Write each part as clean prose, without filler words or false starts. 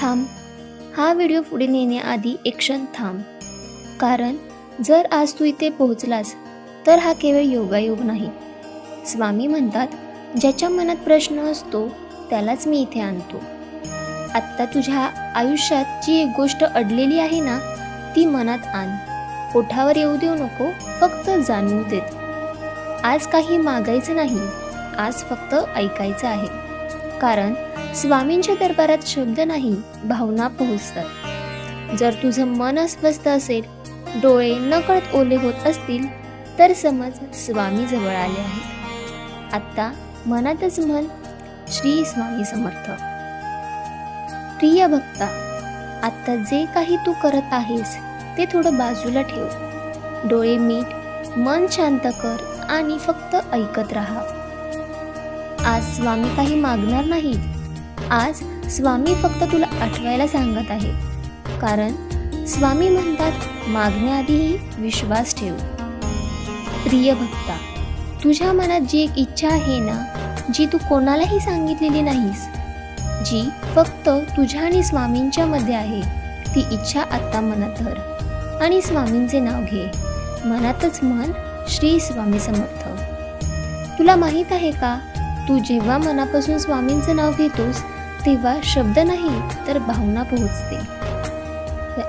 थांब. हा व्हिडिओ पुढे नेण्याआधी एक क्षण थांब. कारण जर आज तू इथे पोहोचलास तर हा केवळ योगायोग नाही. स्वामी म्हणतात, ज्याच्या मनात प्रश्न असतो त्यालाच मी इथे आणतो. आत्ता तुझ्या आयुष्यात जी एक गोष्ट अडलेली आहे ना, ती मनात आण. ओठावर येऊ देऊ नको, फक्त जाणवू देत. आज काही मागायचं नाही, आज फक्त ऐकायचं आहे. कारण स्वामींच्या दरबारात शब्द नाही, भावना पोहोचतात. जर तुझं मन अस्वस्थ असेल, डोळे नकळत ओले होत असतील, तर समज स्वामी जवळ आले आहेत. आत्ता मनातच म्हण, श्री स्वामी समर्थ. प्रिय भक्ता, आत्ता जे काही तू करत आहेस ते थोडं बाजूला ठेव. डोळे मीट, मन शांत कर आणि फक्त ऐकत राहा. आज स्वामी काही मागणार नाही. आज स्वामी फक्त तुला आठवायला सांगत आहे. कारण स्वामी म्हणतात, मागण्याआधीही विश्वास ठेव. प्रिय भक्ता, तुझ्या मनात जी एक इच्छा आहे ना, जी तू कोणालाही सांगितलेली नाहीस, जी फक्त तुझ्या आणि स्वामींच्या मध्ये आहे, ती इच्छा आत्ता मनात धर आणि स्वामींचे नाव घे. मनातच म्हण, श्री स्वामी समर्थ. तुला माहीत आहे का, तू जेव्हा मनापासून स्वामींचं नाव घेतोस तेव्हा शब्द नाही तर भावना पोहोचते.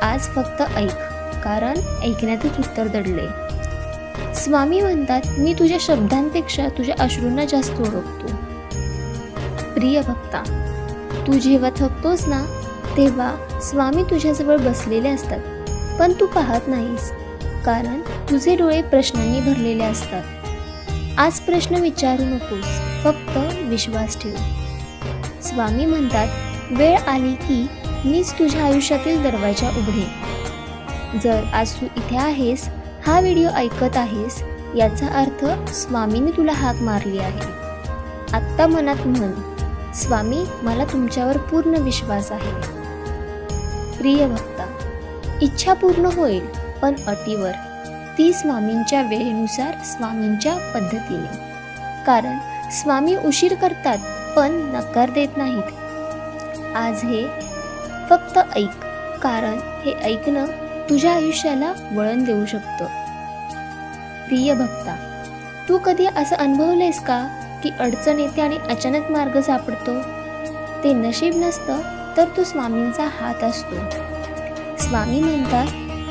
आज फक्त ऐक, कारण ऐकण्यातच उत्तर दडले. स्वामी म्हणतात, मी तुझ्या शब्दांपेक्षा तुझ्या अश्रूंना जास्त ओळखतो. प्रिय भक्ता, तू जेव्हा थकतोस ना, तेव्हा स्वामी तुझ्याजवळ बसलेले असतात, पण तू पाहत नाहीस. कारण तुझे डोळे प्रश्नांनी भरलेले असतात. आज प्रश्न विचारू नकोस, फक्त विश्वास ठेव. स्वामी म्हणतात, वेळ आली की मीच तुझ्या आयुष्यातील दरवाजा उघडेन. जर आज तू इथे आहेस, हा व्हिडिओ ऐकत आहेस, याचा अर्थ स्वामीने तुला हाक मारली आहे. आत्ता मनात म्हण, स्वामी, मला तुमच्यावर पूर्ण विश्वास आहे. प्रिय भक्ता, इच्छा पूर्ण होईल, पण अटीवर. ती स्वामींच्या वेळेनुसार, स्वामींच्या पद्धतीने. कारण स्वामी उशीर करतात पण नकार देत नाहीत. आज हे फक्त ऐक, कारण हे ऐकणं तुझ्या आयुष्याला वळण देऊ शकतं. प्रिय भक्ता, तू कधी असं अनुभवलंयस का की अडचण येते आणि अचानक मार्ग सापडतो? ते नशीब नसतं, तर तो स्वामींचा हात असतो. स्वामी म्हणतात,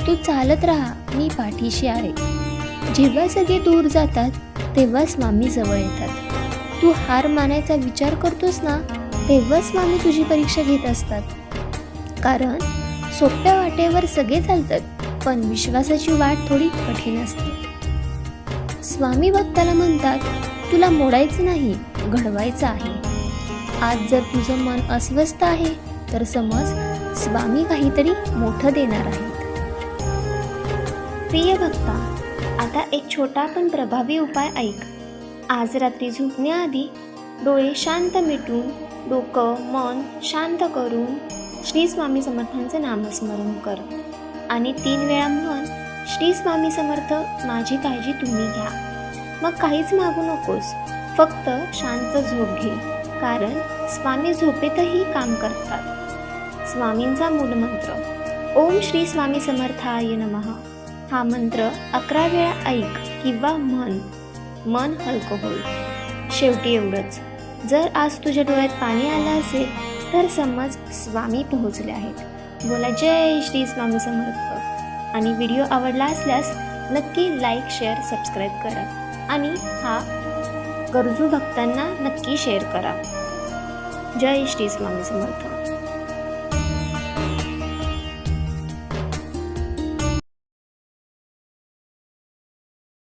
तू चालत राहा, मी पाठीशी आहे. जेव्हा सगळे दूर जातात तेव्हा स्वामी जवळ येतात. तू हार मानायचा विचार करतोस ना, तेव्हा स्वामी तुझी परीक्षा घेत असतात. कारण सोप्या वाटेवर सगळे चालतात, पण विश्वासाची वाट थोडी कठीण असते. स्वामी भक्ताला म्हणतात, तुला मोडायचं नाही, घडवायचं आहे. आज जर तुझं मन अस्वस्थ आहे, तर समज स्वामी काहीतरी मोठं देणार आहेत. प्रिय भक्ता, आता एक छोटा पण प्रभावी उपाय ऐक. आज रात्री झोपण्याआधी डोळे शांत मिटून, डोकं मन शांत करून श्री स्वामी समर्थांचं नामस्मरण कर आणि 3 वेळा म्हण, श्री स्वामी समर्थ, माझी काळजी तुम्ही घ्या. मग काहीच मागू नकोस, फक्त शांत झोप घे. कारण स्वामी झोपेतही काम करतात. स्वामींचा मूलमंत्र, ओम श्री स्वामी समर्थाय नमः. हा मंत्र 11 वेळा ऐक किंवा म्हण. मन हलकं होईल. शेवटी एवढंच, जर आज तुझ्या डोळ्यात पाणी आलं असेल, तर समज स्वामी पोहोचले आहेत. बोला जय श्री स्वामी समर्थ. आणि व्हिडिओ आवडला असल्यास नक्की लाईक, शेअर, सबस्क्राईब करा आणि हा गरजू भक्तांना नक्की शेअर करा. जय श्री स्वामी समर्थ.